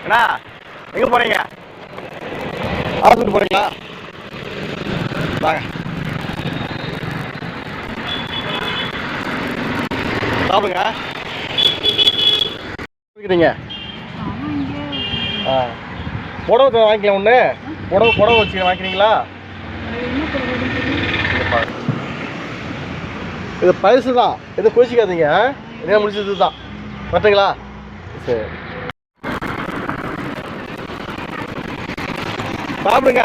அண்ணா எங்கே போகிறீங்க? ஆஸ்பத்திரி போகிறீங்களா? வாங்க சாப்பிடுங்க. இருக்கிறீங்க புடவை வாங்கிக்கலாம் ஒன்று. புடவை வச்சு வாங்கிக்கிறீங்களா? இது பரிசு தான், எதுவும் கோச்சிக்காதீங்க. என்ன முடிச்சது தான் பட்டுங்களா? சரி சாப்பிடுங்க.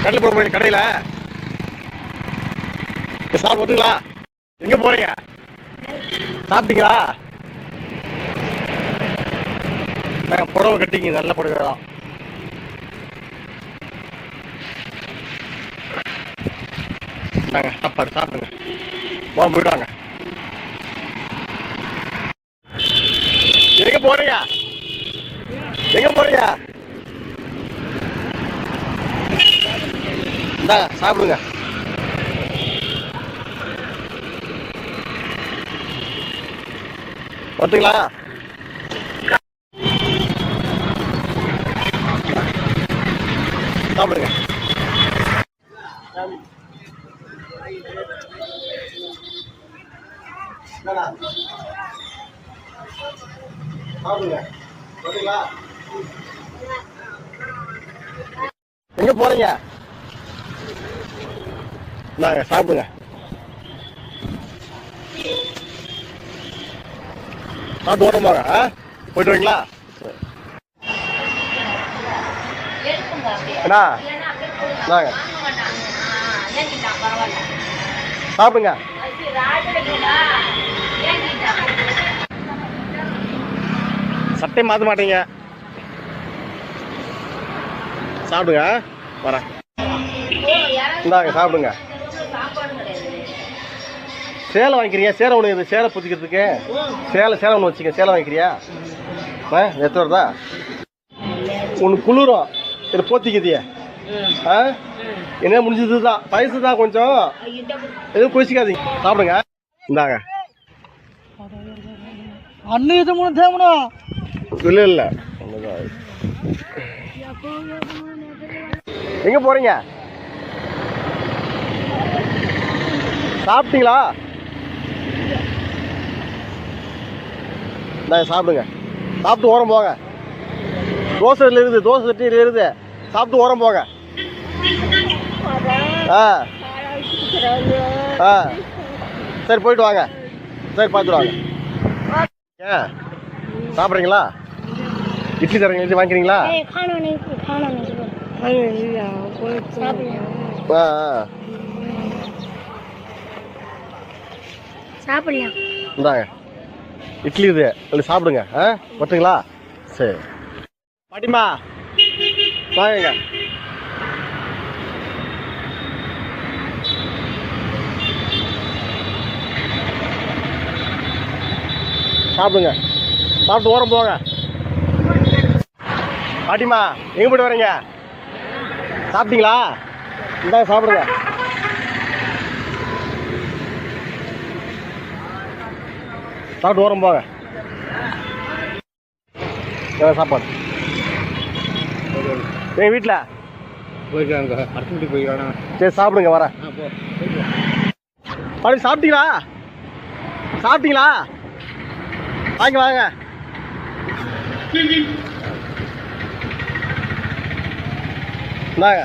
கடையில் போட போறீங்க? கடையில் சாப்பிட்டுங்களா? எங்கே போறீங்க? சாப்பிட்டீங்களா? புடவை கட்டிங்க, நல்ல புடவை தான். சாப்பாடு சாப்பிடுங்க. போயிடுவாங்க. எங்க போறீங்க? எங்க போறீங்க? இந்தாங்க சாப்பிடுங்க. பார்த்துங்களா? சாப்பிடுங்க. சாப்பிடுங்க. பார்த்தீங்களா? எங்க போறீங்க? நாங்க சாப்பிடுங்க. சாப்பிட்டு ஓட்டம் போங்க. போயிட்டு வரீங்களா? அண்ணா நாங்க சாப்பிடுங்க. சட்டை மாற்ற மாட்டீங்க. சாப்பிடுங்க. வரேன். இந்தாங்க சாப்பிடுங்க. சேலை வாங்கிக்கிறியா? சேலை ஒன்று இது, சேலை புத்திக்கிறதுக்கு சேலை ஒன்று வச்சுக்க. சேலை வாங்கிக்கிறியா? எத்தனை வருதா? ஒன்று குளிரும், இதை போத்திக்குதிய. என்ன முடிஞ்சது தான், பைசு தான் கொஞ்சம், எதுவும் குளிச்சிக்காதீங்க. சாப்பிடுங்க. இந்தாங்க. அண்ணன் இது மூணு தேவணும். இல்லை இல்லை, எங்கே போகிறீங்க? சாப்பிட்டீங்களா? இந்தாங்க சாப்பிடுங்க. சாப்பிட்டு ஓரம் போங்க. தோசை இருக்குது, தோசை சட்டியில் இருக்குது. சாப்பிட்டு ஓரம் போங்க. சரி போயிட்டு வாங்க. சரி பார்த்துட்டு வாங்க. சாப்பிட்றீங்களா? இட்லி தரீங்க, இட்லி வாங்கிக்கிறீங்களா? சாப்பிடலாம். இந்தாங்க இட்லி இது, இல்லை சாப்பிடுங்க. பார்த்துங்களா? சரி பாட்டிமா வாங்க. சாப்பிடுங்க. சாப்பிட்டு ஓரம் போங்க. பாட்டிமா எங்கே போய்ட்டு வரீங்க? சாப்பிட்டீங்களா? இந்தாங்க சாப்பிடுங்க. சாப்பிட்டு ஓரம் போங்க. சாப்பாடு எங்கள் வீட்டில் போய்க்கிறாங்க. அடுத்த வீட்டுக்கு போய்க்கிறானா? சரி சாப்பிடுங்க. வரேன். பாட்டி சாப்பிட்டீங்களா? சாப்பிட்டீங்களா? வாங்க வாங்க. இந்தாங்க